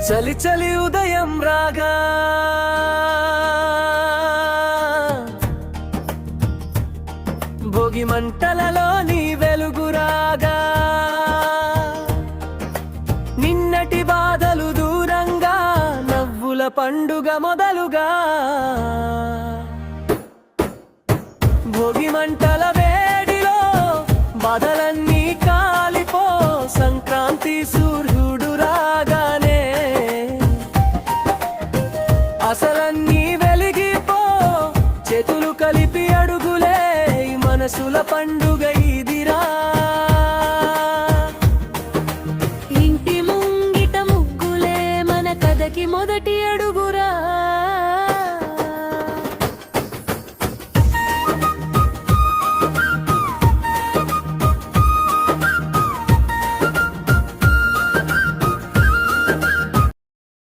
చలి చలి ఉదయం రాగా భోగి మంటలలో నీ వెలుగు రాగా నిన్నటి బాధలు దూరంగా నవ్వుల పండుగ మొదలుగా భోగి మంటల వేడిలో బాధలన్నీ కాలిపో సంక్రాంతి సూర్యుడు రాగానే అసలన్నీ వెలిగిపో చేతులు కలిపి అడుగులే మనసుల పండుగ ఇదిరా ఇంటి ముంగిట ముగ్గులే మన కథకి మొదటి అడుగు